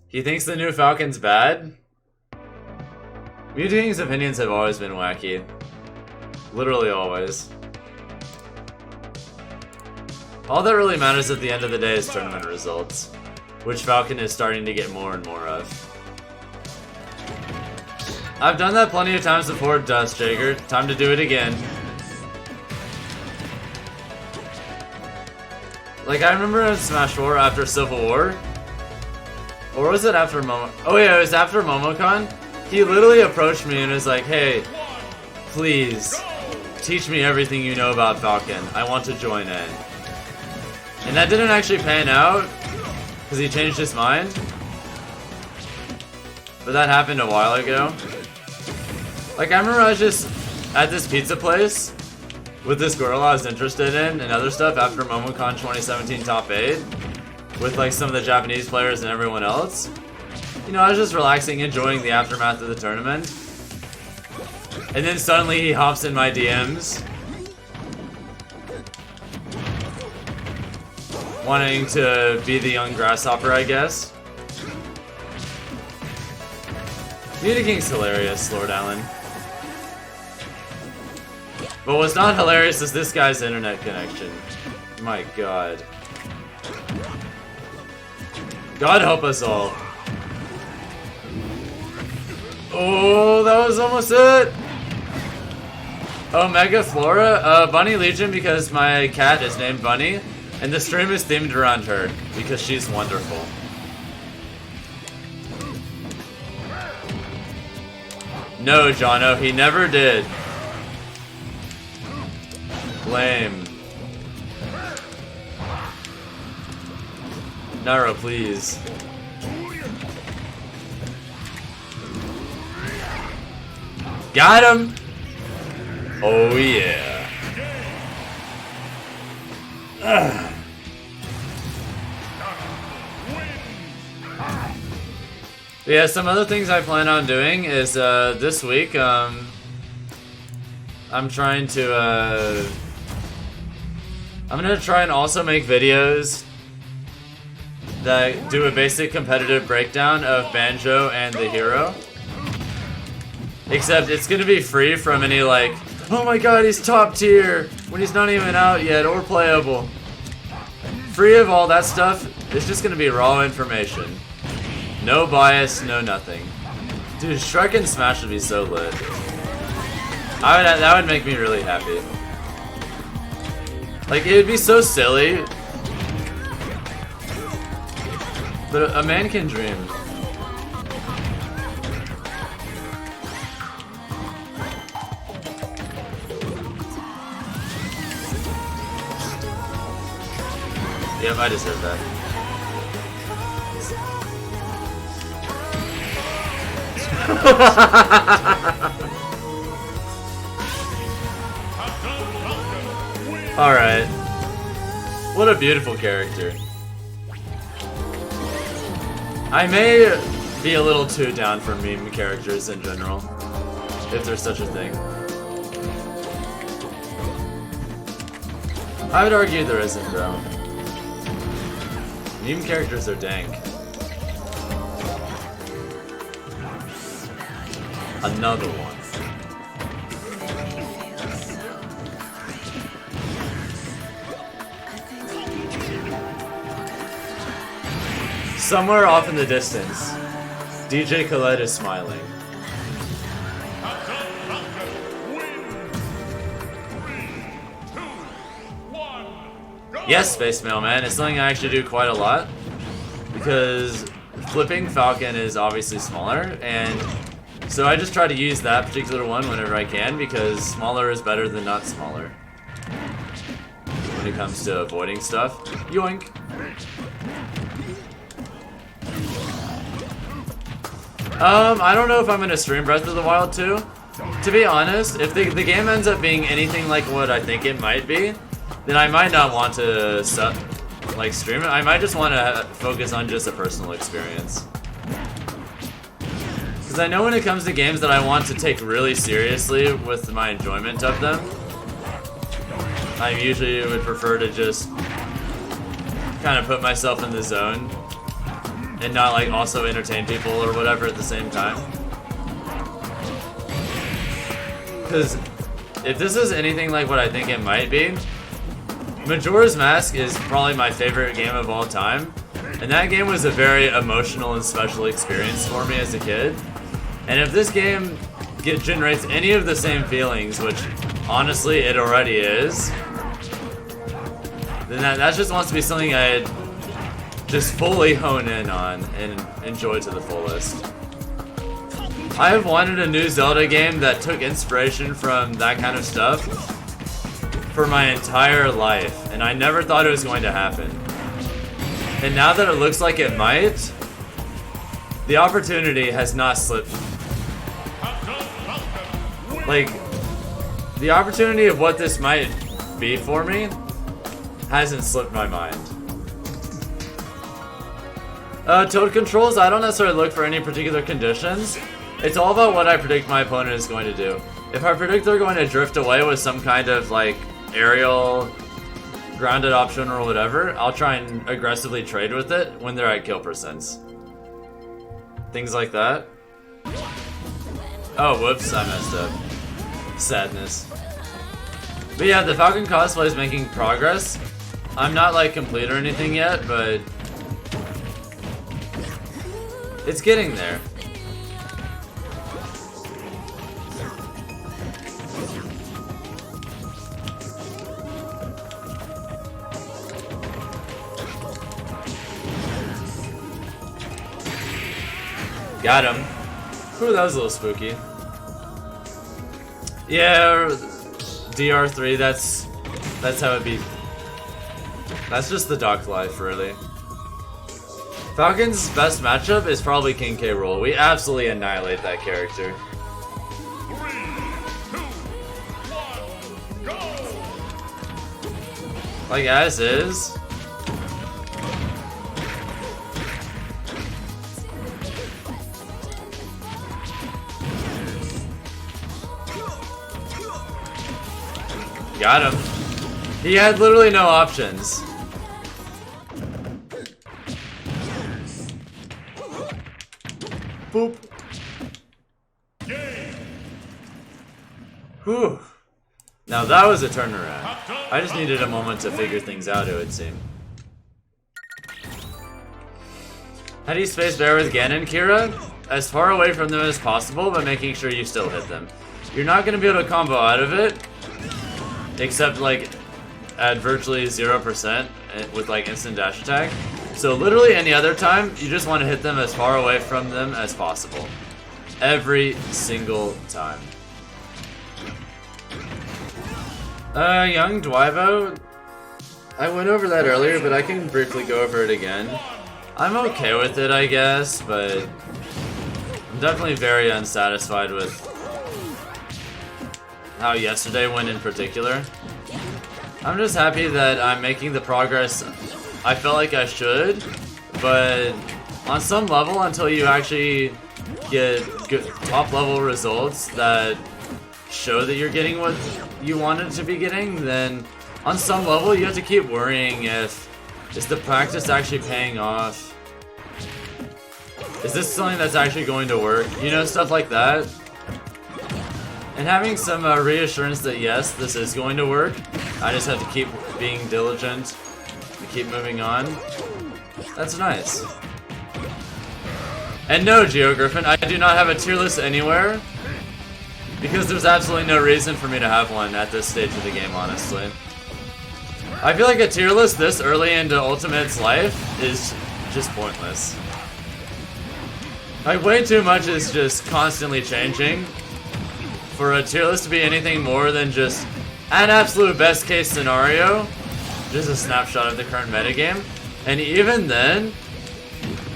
He thinks the new Falcon's bad? Mew2King's opinions have always been wacky. Literally always. All that really matters at the end of the day is tournament results, which Falcon is starting to get more and more of. I've done that plenty of times before, Dust Jager. Time to do it again. Like, I remember in Smash 4 after Civil War, or was it after Momo? Oh yeah, it was after MomoCon. He literally approached me and was like, hey, please, teach me everything you know about Falcon. I want to join in. And that didn't actually pan out, because he changed his mind. But that happened a while ago. Like, I remember I was just at this pizza place with this girl I was interested in and other stuff after MomoCon 2017 Top 8 with like some of the Japanese players and everyone else. You know, I was just relaxing, enjoying the aftermath of the tournament. And then suddenly he hops in my DMs wanting to be the young grasshopper, I guess. Mew2King's hilarious, Lord Allen. But what's not hilarious is this guy's internet connection. My god. God help us all. Oh, that was almost it! Omega Flora? Bunny Legion because my cat is named Bunny, and the stream is themed around her, because she's wonderful. No, Jono, he never did. Lame. Naro, please. Got him! Oh yeah. Ugh. Yeah, some other things I plan on doing is this week I'm trying to I'm gonna try and also make videos that do a basic competitive breakdown of Banjo and the hero. Except it's gonna be free from any like, oh my god, he's top tier when he's not even out yet or playable. Free of all that stuff. It's just gonna be raw information. No bias, no nothing. Dude, Shrek and Smash would be so lit. That would make me really happy. Like, it would be so silly. But a man can dream. Yep, I deserve that. Alright. What a beautiful character. I may be a little too down for meme characters in general, if there's such a thing. I would argue there isn't, though. Meme characters are dank. Another one. Somewhere off in the distance, DJ Khaled is smiling. Yes, Space Mailman, it's something I actually do quite a lot, because flipping Falcon is obviously smaller, and so I just try to use that particular one whenever I can, because smaller is better than not smaller when it comes to avoiding stuff. Yoink! I don't know if I'm gonna stream Breath of the Wild 2. To be honest, if the game ends up being anything like what I think it might be, then I might not want to stream it. I might just want to focus on just a personal experience. Because I know when it comes to games that I want to take really seriously with my enjoyment of them, I usually would prefer to just kind of put myself in the zone and not like also entertain people or whatever at the same time. Because if this is anything like what I think it might be, Majora's Mask is probably my favorite game of all time, and that game was a very emotional and special experience for me as a kid. And if this game generates any of the same feelings, which honestly it already is, then that just wants to be something I'd just fully hone in on and enjoy to the fullest. I have wanted a new Zelda game that took inspiration from that kind of stuff for my entire life, and I never thought it was going to happen. And now that it looks like it might, the opportunity has not slipped. Like, the opportunity of what this might be for me hasn't slipped my mind. Toad controls, I don't necessarily look for any particular conditions. It's all about what I predict my opponent is going to do. If I predict they're going to drift away with some kind of like aerial grounded option or whatever, I'll try and aggressively trade with it when they're at kill percents. Things like that. Oh, whoops, I messed up. Sadness. But yeah, the Falcon cosplay is making progress. I'm not like complete or anything yet, but it's getting there. Got him. Ooh, that was a little spooky. Yeah, DR3, that's how it be. That's just the Doc life, really. Falcon's best matchup is probably King K. Rool. We absolutely annihilate that character. 3, 2, 1, go! Like, as is. Got him. He had literally no options. Boop. Whew. Now that was a turnaround. I just needed a moment to figure things out, it would seem. How do you space bear with Ganon, Kira? As far away from them as possible, but making sure you still hit them. You're not going to be able to combo out of it, except like at virtually 0% with like instant dash attack. So literally any other time, you just want to hit them as far away from them as possible. Every single time. Young Dwyvo, I went over that earlier, but I can briefly go over it again. I'm okay with it, I guess, but I'm definitely very unsatisfied with how yesterday went in particular. I'm just happy that I'm making the progress I felt like I should, but on some level, until you actually get good top level results that show that you're getting what you wanted to be getting, then on some level you have to keep worrying if is the practice actually paying off? Is this something that's actually going to work? You know, stuff like that. And having some reassurance that yes, this is going to work. I just have to keep being diligent and keep moving on. That's nice. And no, GeoGriffin, I do not have a tier list anywhere, because there's absolutely no reason for me to have one at this stage of the game, honestly. I feel like a tier list this early into Ultimate's life is just pointless. Like, way too much is just constantly changing for a tier list to be anything more than just an absolute best case scenario, just a snapshot of the current metagame. And even then,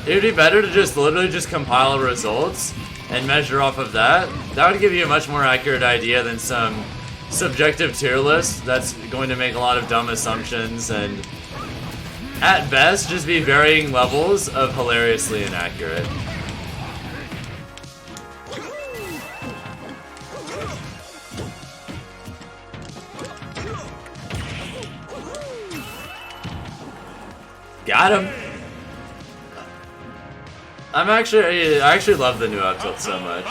it would be better to just literally just compile results and measure off of that. That would give you a much more accurate idea than some subjective tier list that's going to make a lot of dumb assumptions and at best just be varying levels of hilariously inaccurate. Got him. I actually love the new up tilt so much.